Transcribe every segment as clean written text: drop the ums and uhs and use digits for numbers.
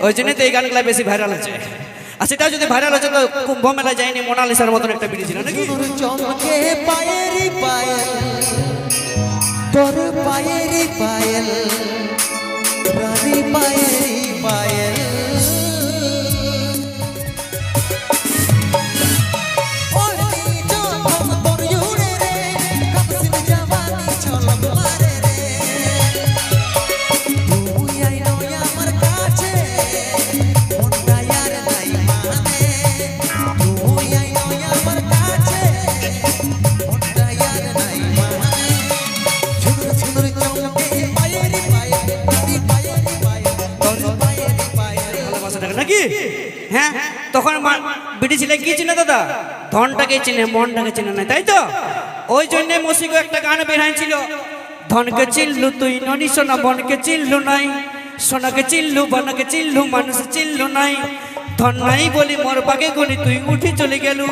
ওই জন্য তো এই গানগুলো বেশি ভাইরাল হচ্ছে। আর সেটা যদি ভাইরাল হচ্ছে তো কুম্ভ মেলা যায়নি মোনালিসার মতন একটা বিড়ি ছিল নাকি? চমকে পায়েরি পায়েল তোর পায়েরি পায়েল রানী পায়েরি পায়েল নাকি? হ্যাঁ, তখন বিটি ছেলে কি চিনে দাদা? ধনটাকে চিনে, মনটাকে চিনে না, তাই তো? ওই জন্য মসিগো একটা গান বেরাইছিল, ধনকে চিনলু তুই ননি সোনা, বনকে চিনলু নাই, সোনাকে চিনলু বনকে চিনলু, মানুষ চিনলু নাই, ধন নাই বলি মোর বাগে গনি তুই উঠি চলে গেলু,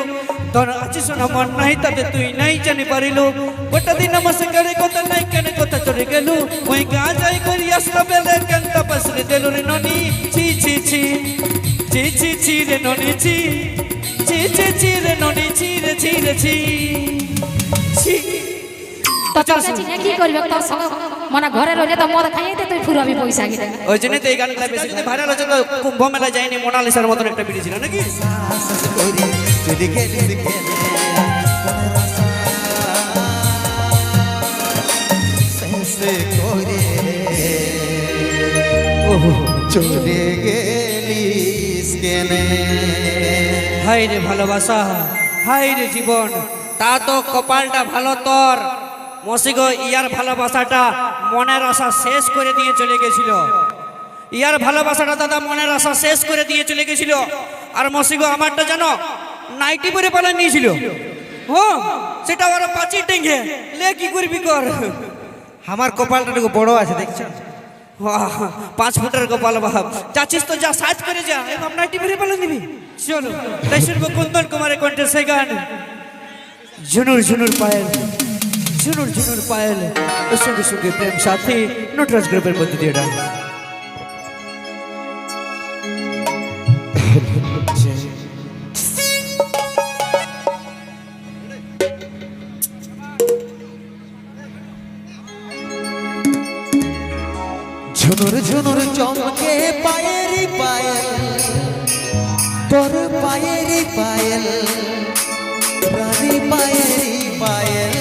ধন আছে সোনা মন নাই তাতে তুই নাই জানি পারিলু, গোটা দিন আমার সঙ্গে কথা নাই কেন কথা চলে গেলু, ওই গা যাই করি আসতে বেলে কেন তপসরে দেলু রে ননি, ছি ছি ছি ছি ছি ছি রে ননি ছি ছি ছি ছি রে ননি ছি রে ছি রে ছি ছি। তো তোকে চিনে কি করবে? তোর সঙ্গে মনে ঘরে রইলে তো মদ খাইতে তুই ফুরাবি পয়সা গিয়ে। ওই জন্য তো এই গানগুলো বেশি যদি ভাইরাল হচ্ছে তো কুম্ভ মেলা যায়নি মোনালিসার মতন একটা বিড়ি ছিল নাকি? চলে গেলিস কেনে হাই রে ভালোবাসা, হাই রে জীবন, তা তো কপালটা ভালো তোর মসিগো, ইয়ার ভালোবাসাটা মনের আশা শেষ করে দিয়ে চলে গেছিল, ইয়ার ভালোবাসাটা দাদা মনের আশা শেষ করে দিয়ে চলে গেছিল। আর মসিগো আমারটা জানো নাইটি পরে পালা নিয়েছিল, ও সেটা ওরা পাঁচি টেঙ্গে লে কি করবি কর। আমার কপালটা একটু বড় আছে দেখছো, 5 ফুটের কপাল বাপ, যাচ্ছিস তো যা সাজ করে যা, এবার নাইটি পরে পালা নিবি। চলো তাই শুনবো কুন্দন কুমারের কণ্ঠে সেই গান, ঝুনুর ঝুনুর পায়েল, ঝুনুর ঝুনুর পায়েল, ওর সঙ্গে সঙ্গে প্রেম সাথী নটরাজ গ্রুপের মধ্যে দিয়ে ডান। ঝুনুর ঝুনুর চমকে পায়েরি পায়েল তোর পায়েরি পায়েল রানী পায়েরি পায়েল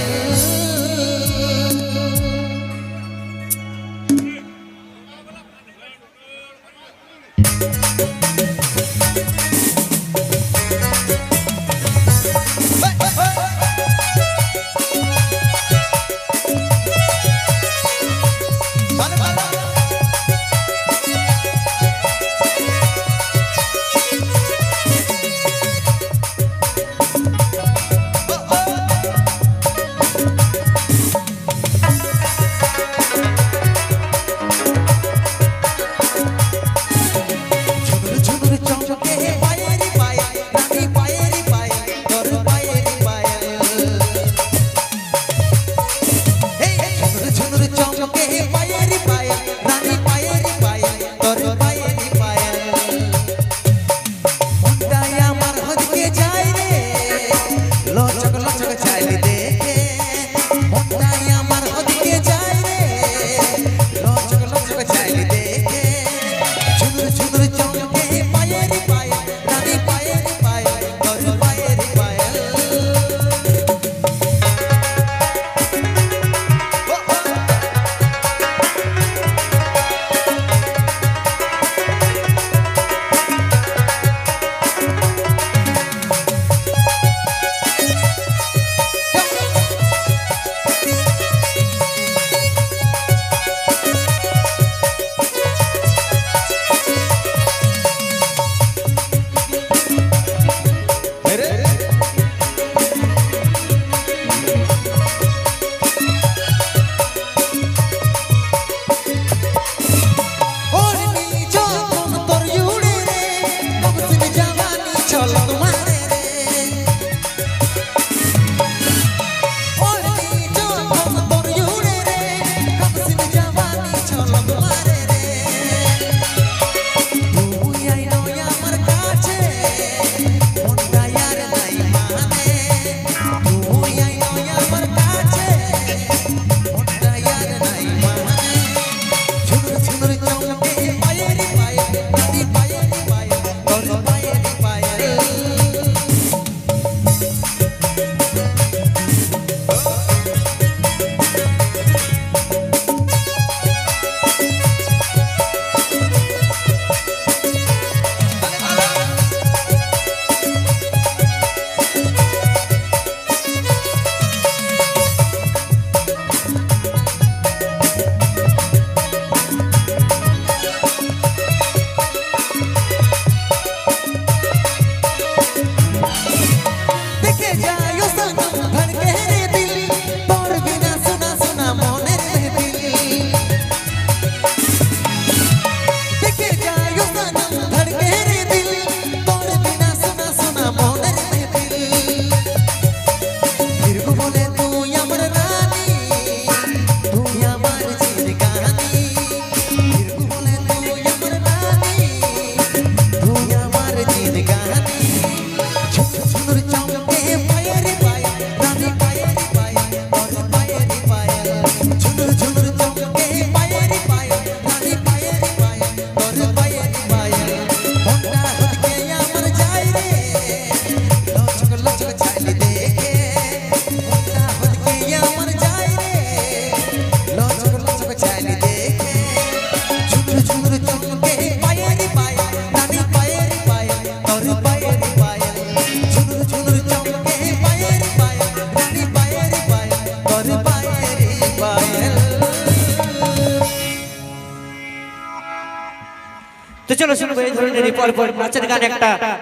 চলো শুনবো এই ধরনের পর নাচের গান,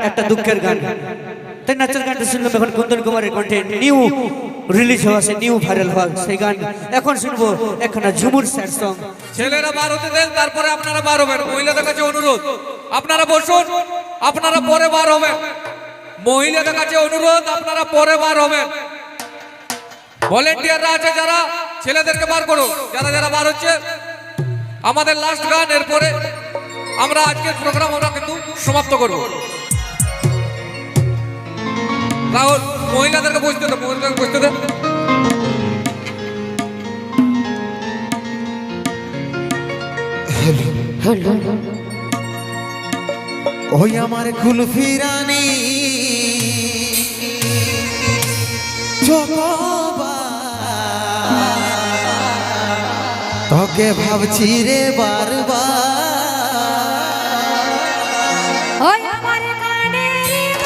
একটা দুঃখের গান। তাই নাচের গানটা শুনলাম এখন কুন্দন কুমারের কণ্ঠে, নিউ রিলিজ হওয়া, নিউ ভাইরাল হওয়া সেই গান এখন শুনবো। এখন ঝুমুর স্যাড সং। ছেলেরা বার হতে দেন, তারপরে আপনারা বার হবেন। মহিলাদের কাছে অনুরোধ, আপনারা বসুন, আপনারা পরে বার হবেন। মহিলাদের কাছে অনুরোধ, আপনারা পরে বার হবেন। ভলেন্টিয়াররা আছে যারা, ছেলেদেরকে বার করো। যারা বার হচ্ছে, আমাদের লাস্ট গান, এরপরে আমরা আজকের প্রোগ্রাম আমরা কিন্তু সমাপ্ত করব। রাহুল, মহিলাদেরকে বসতে দেন, মহিলাদেরকে বসতে দেন। ওই আমার কুলফি রানী তোকে ভাবছি রে বারবার। ওই আমার কানের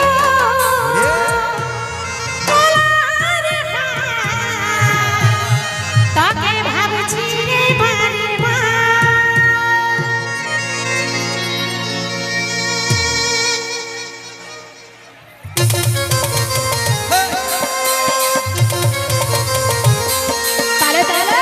তাকে ভাবছি রে বারবার। তালে তালে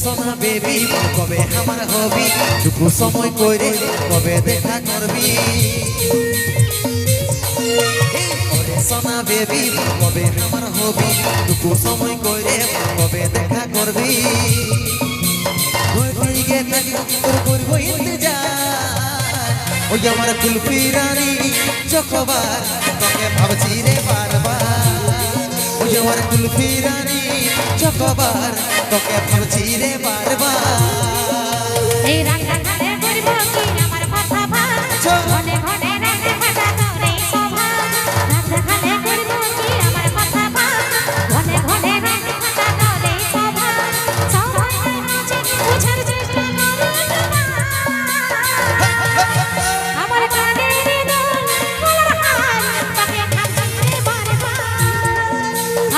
সোনা বেবি কবে আমার হবি, টুকু সময় কইরে কবে দেখা করবি। ওরে সোনা বেবি কবে আমার হবি, টুকু সময় কইরে কবে দেখা করবি। ওই দিকে থাকি তোর করব ইন্তজার। ওই আমার কুলফি রানী চকবার তোকে ভাবছি রে বারবার। ওই আমার কুলফি রানী চকবার তোকে ভাবছি রে বারবার। এই রান্না খালে করব কি আমার কথা ভাব, ঘনে ঘনে রান্না খাতা করে শোভা। রান্না খালে করব কি আমার কথা ভাব, ঘনে ঘনে রান্না খাতা করে শোভা। সবাই মাঝে বুঝার চেষ্টা করো আমার কানের দোল গলার হার তাকে ভাবছি রে বারবার।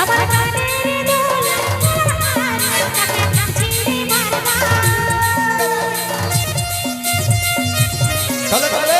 আমার কানের দোল গলার হার তাকে ভাবছি রে বারবার। চলে চলে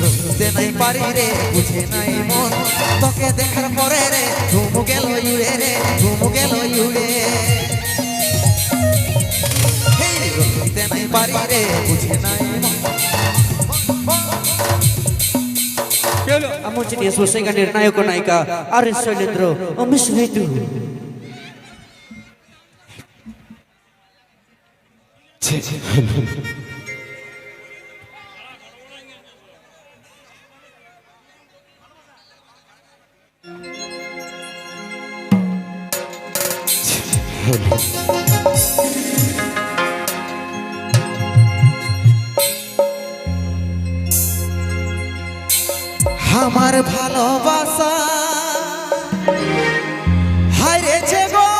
বুঝতে নাই পারি রে, বুঝে নাই মন তোকে দেখার পরে রে, ঘুমু গেল উড়ে রে, ঘুমু গেল উড়ে। বুঝতে নাই পারি রে, বুঝে নাই মন। আমার চিনি আসবো সেই গানের নায়ক ও নায়িকা আর এস শৈলেন্দ্র ও মিস ঋতু। আমার ভালোবাসা হারিয়েছে গো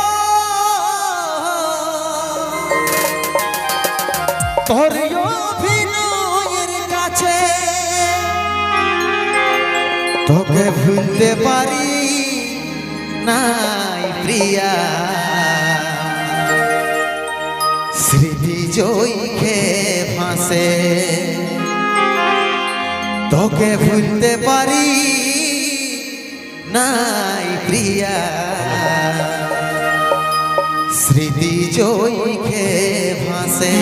তোর অভিনয়ের কাছে। তোকে ভুলতে পারি নাই প্রিয়া, স্মৃতি জয়ীকে ফাঁসে। তোকে ভুলতে পারি নাই প্রিয়া, স্মৃতি জয়ীকে ভাসে।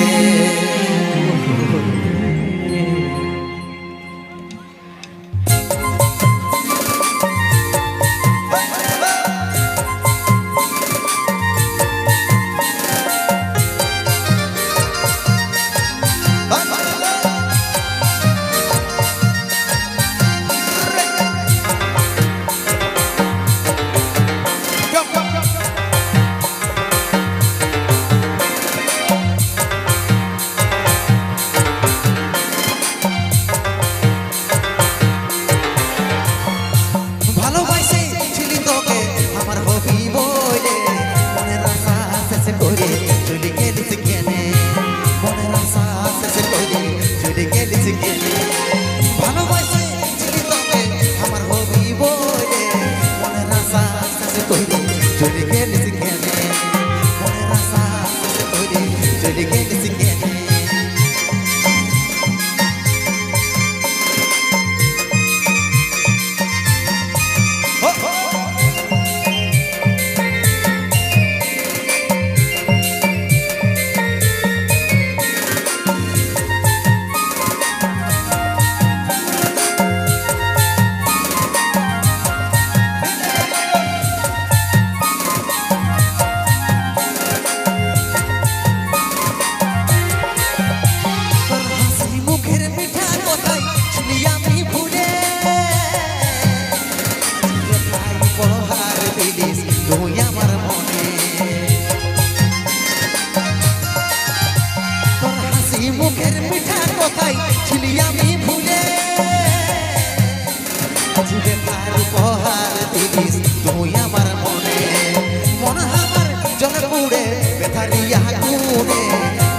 পুড়ে বেথারিয়া গুনে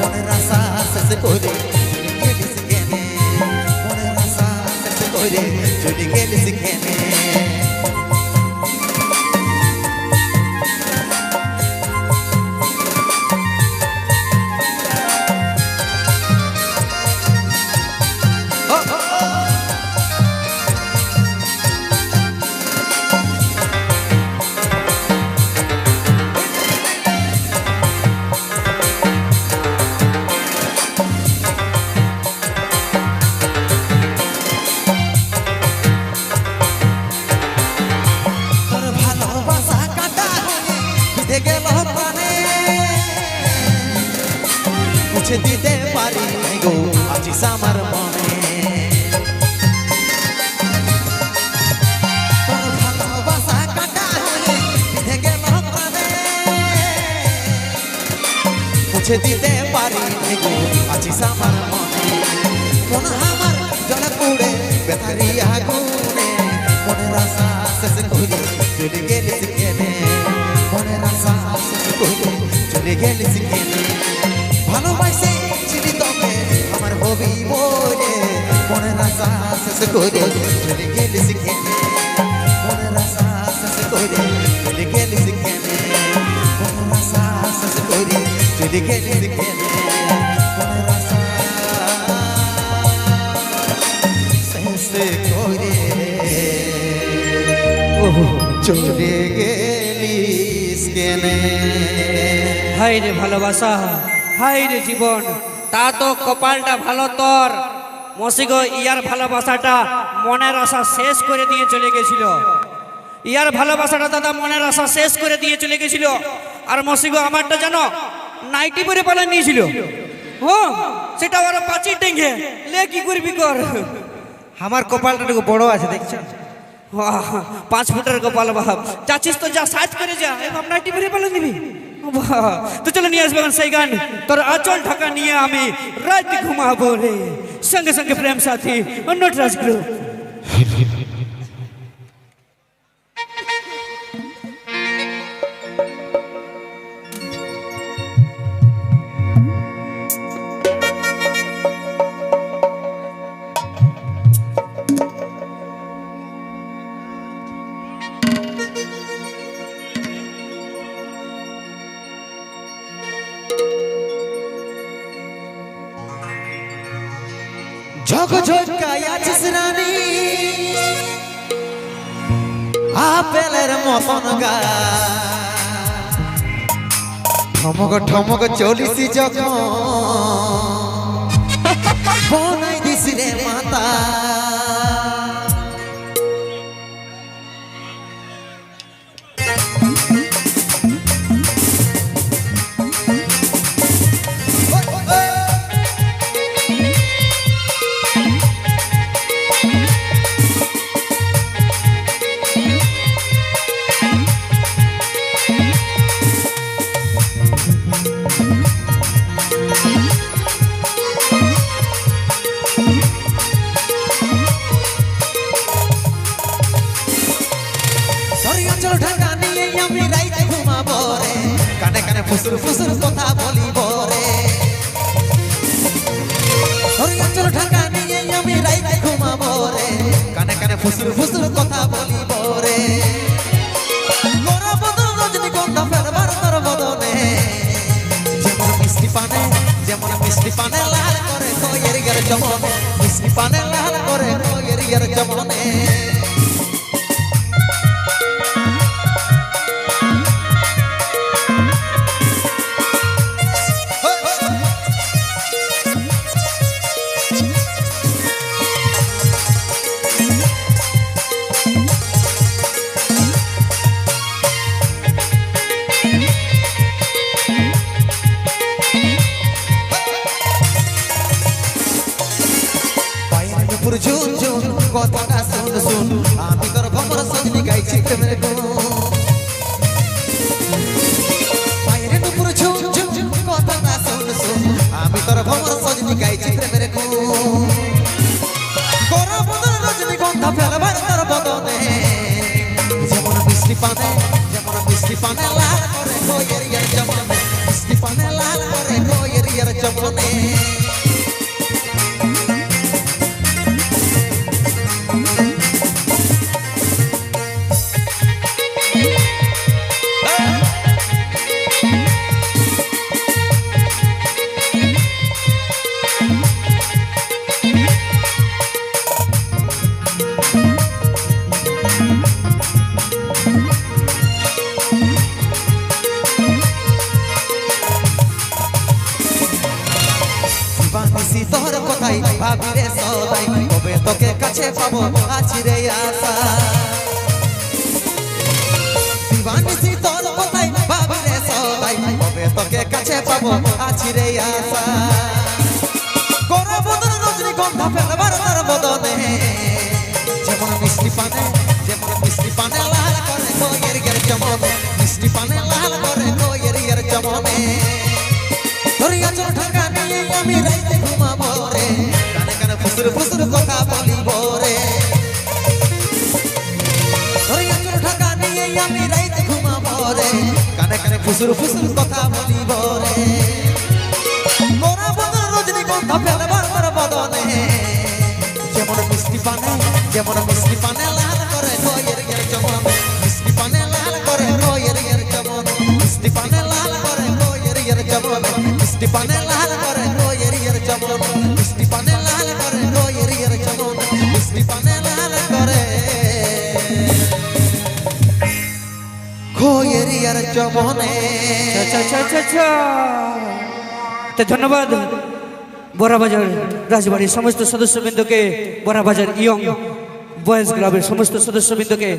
মনের আশা শেষ করে চলে গেলিস কেনে মনের আশা শেষ করে চলে গেলিস কেনে মুছে দিতে পারি গো আছিস আমার মনে তোর ভালোবাসা কাটা হয়ে বিধে গেল প্রাণে মুছে দিতে পারি গো আছিস আমার মনে মন আমার জলে পুড়ে বেথারি আগুনে মনের আশা শেষ করে চলে গেলিস কেনে মনের আশা শেষ করে চলে গেলিস কেনে ভালোবাসে চিনি তোকে আমার হবি বলে মনের আশা শেষ করে চলে গেলিস কেনে মনের আশা শেষ করে চলে গেলিস কেনে মনের আশা শেষ করে চলে গেলিস কেনে মনের আশা শেষ করে চলে গেলিস কেনে হাই রে ভালোবাসা হাই রে জীবন তা তো কপালটা ভালো তোর মসিগো ইয়ার ভালোবাসাটা মনের আশা শেষ করে দিয়ে চলে গেছিল ইয়ার ভালোবাসাটা দাদা মনের আশা শেষ করে দিয়ে চলে গেছিল আর মসিগো আমারটা জানো নাইটি পরে পালা নিয়েছিল ও সেটা ওরা পাঁচির ডেঙ্গে লে কি করবি কর আমার কপালটা একটু বড় আছে দেখছো 5 ফুটের কপাল বাপ চাচ্ছিস তো যা সাজ করে যা এবার নাইটি পরে পালা নিবি তো চলো নিয়ে আসবে সেই গান তোর আঁচল ঢাকা নিয়ে আমি রাত ঘুমাবো রে সঙ্গে সঙ্গে প্রেম সাথী নটরাজ গ্রুপ ঝক ঝটকাই আছিস রানী আপেলের মতন গা ঠমক ঠমক চলিস যখন বনাই দিস রে মাতা ফুসুর ফুসুর কথা বলিব রে অঞ্চল ঢাকা নিয়ে আমি রাইতে ঘুমাবো রে কানে কানে ফুসুর ফুসুর কথা বলিব রে গোরা বদন রজনীগন্ধা ফেরবার তোর বদনে যেমন মিষ্টি পানে লাল করে কইয়ের গের জমনে মিষ্টি পানে লাল করে কইয়ের গের জমনে ভাবি রে সদাই কবে তোকে কাছে পাবো আছি রে আশা দিবানিসি তোর কথাই ভাবি রে সদাই কবে তোকে কাছে পাবো আছি রে আশা গোরা বদন রজনীগন্ধা ফেলবার তার বদনে যেমন মিষ্টি পানে লাল করে কোয়ের গের জমনে মিষ্টি পানে লাল করে কোয়ের জমনে ধরিয়া চোর ঢাকা নিয়ে আমি রাইতে ঘুমাবো রে কানে কানে ফুসুর ফুসুর কথা বলিব রে ধরিয়া চোর ঢাকা নিয়ে আমি রাইতে ঘুমাবো রে কানে কানে ফুসুর ফুসুর কথা বলিব রে গোরা বদন রজনীগন্ধা ফেলবার তার বদনে যেমন মিষ্টি পানে লাল করে কোয়ের গের জমনে মিষ্টি পানে লাল করে কোয়ের জমনে মিষ্টি পানে লাল করে কোয়ের জমনে মিষ্টি পানে লাল করে কোয়ের জমনে মিষ্টি পানে লাল করে কোয়ের জমনে মিষ্টি পানে লাল করে কোয়ের জমনে আচ্ছা আচ্ছা আচ্ছা আচ্ছা তো ধন্যবাদ বড়াবাজার রাজবাড়ির সমস্ত সদস্যবৃন্দকে বড়াবাজার ইয়ং বয়েজ ক্লাবের সমস্ত সদস্যবৃন্দকে